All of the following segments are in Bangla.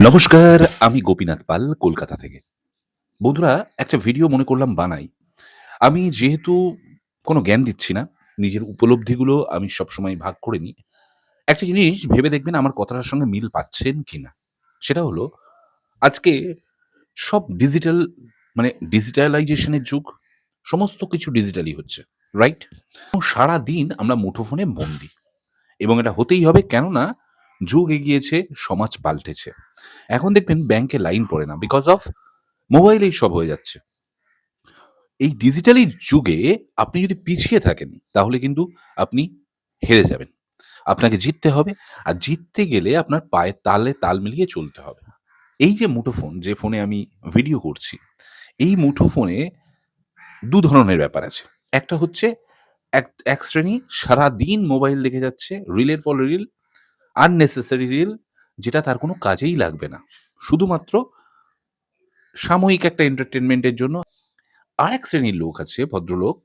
নমস্কার, আমি গোপীনাথ পাল কলকাতা থেকে। বন্ধুরা, একটা ভিডিও মনে করলাম বানাই। আমি যেহেতু কোনো জ্ঞান দিচ্ছি না, নিজের উপলব্ধিগুলো আমি সবসময় ভাগ করে নিই। একটা জিনিস ভেবে দেখবেন আমার কথাটার সঙ্গে মিল পাচ্ছেন কিনা। সেটা হলো আজকে সব ডিজিটাল ডিজিটালাইজেশন এর যুগ। সমস্ত কিছু ডিজিটালি হচ্ছে। রাইট? এবং সারাদিন আমরা মুঠোফোনে বন্দী। এবং এটা হতেই হবে কেননা যুগ এগিয়েছে, সমাজ পাল্টেছে। এখন দেখবেন ব্যাংকে লাইন পড়ে না। বিকজ অফ মোবাইলেই সব হয়ে যাচ্ছে। এই ডিজিটালি যুগে আপনি যদি পিছিয়ে থাকেন তাহলে কিন্তু আপনি হেরে যাবেন। আপনাকে জিততে হবে। আর জিততে গেলে আপনার পায়ের তালে তাল মিলিয়ে চলতে হবে। এই যে মুঠোফোন, যে ফোনে আমি ভিডিও করছি, এই মুঠোফোনে ২ ধরনের ব্যাপার আছে। একটা হচ্ছে এক শ্রেণী সারাদিন মোবাইল দেখে যাচ্ছে, রিলের পর রিল, আননেসেসারি রিল, যেটা তার কোনো কাজেই লাগবে না। শুধুমাত্র সাময়িক একটা এন্টারটেইনমেন্টের জন্য। আরেক শ্রেণীর লোক আছে, ভদ্রলোক,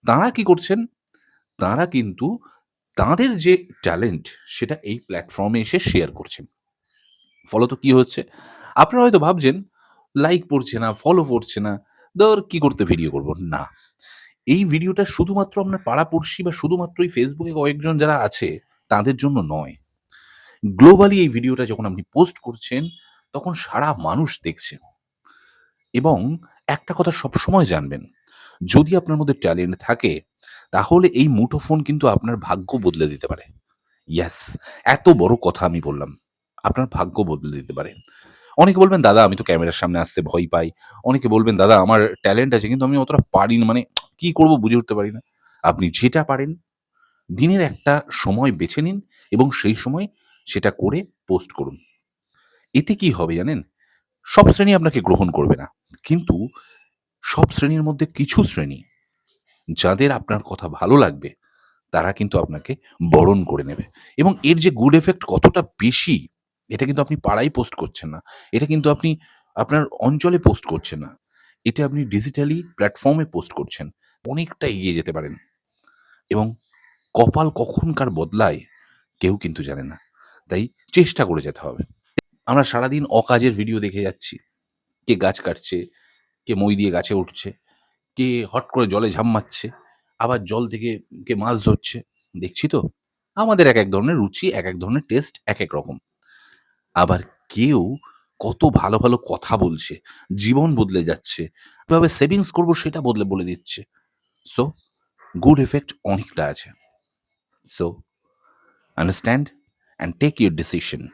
তাঁরা কি করছেন? তাঁরা কিন্তু তাঁদের যে ট্যালেন্ট সেটা এই প্ল্যাটফর্মে এসে শেয়ার করছেন। ফলত কি হচ্ছে? আপনারা হয়তো ভাবছেন, লাইক পড়ছে না, ফলো পড়ছে না, ধুর কি করতে ভিডিও করব? না। এই ভিডিওটা শুধুমাত্র আপনার পাড়া-পড়শি বা শুধুমাত্র এই ফেসবুকে কয়েকজন যারা আছে তাদের জন্য নয়। গ্লোবালি এই ভিডিওটা যখন আপনি পোস্ট করছেন তখন সারা মানুষ দেখছে। এবং একটা কথা সবসময় জানবেন, যদি আপনার মধ্যে ট্যালেন্ট থাকে, তাহলে এই মুঠোফোন কিন্তু আপনার ভাগ্য বদলে দিতে পারে। ইয়েস! এত বড় কথা আমি বললাম। আপনার ভাগ্য বদলে দিতে পারে। অনেকে বলবেন, "দাদা আমি তো ক্যামেরার সামনে আসতে ভয় পাই।" অনেকে বলবেন, "দাদা আমার ট্যালেন্ট আছে কিন্তু আমি অতটা পারি না, কি করব বুঝে উঠতে পারি না।" আপনি যেটা পারেন, দিনের একটা সময় বেছে নিন এবং সেই সময় সেটা করে পোস্ট করুন। এতে কি হবে জানেন? সব শ্রেণী আপনাকে গ্রহণ করবে না। কিন্তু সব শ্রেণীর মধ্যে কিছু শ্রেণী, যাদের আপনার কথা ভালো লাগবে, তারা কিন্তু আপনাকে বরণ করে নেবে। এবং এর যে গুড ইফেক্ট কতটা বেশি, এটা কিন্তু আপনি পাড়ায় পোস্ট করছেন না। এটা কিন্তু আপনি আপনার অঞ্চলে পোস্ট করছেন না। এটা আপনি ডিজিটালি প্ল্যাটফর্মে পোস্ট করছেন। অনেকটা এগিয়ে যেতে পারেন। এবং কপাল কখন কার বদলায় কেউ কিন্তু জানে না। তাই চেষ্টা করে যেতে হবে। আমরা সারাদিন অকাজের ভিডিও দেখে যাচ্ছি। কে গাছ কাটছে, কে মই দিয়ে গাছে উঠছে, কে হট করে জলে ঝাঁপ মারছে, আবার জল থেকে কে মাছ ধরছে। দেখছি তো? আমাদের একেক ধরনের রুচি, একেক ধরনের টেস্ট একেক রকম। আবার কেউ কত ভালো, ভালো কথা বলছে, জীবন বদলে যাচ্ছে। কিভাবে সেভিংস করব সেটা বলে দিচ্ছে। সো গুড ইফেক্ট অনেকটা আছে। So understand and take your decision.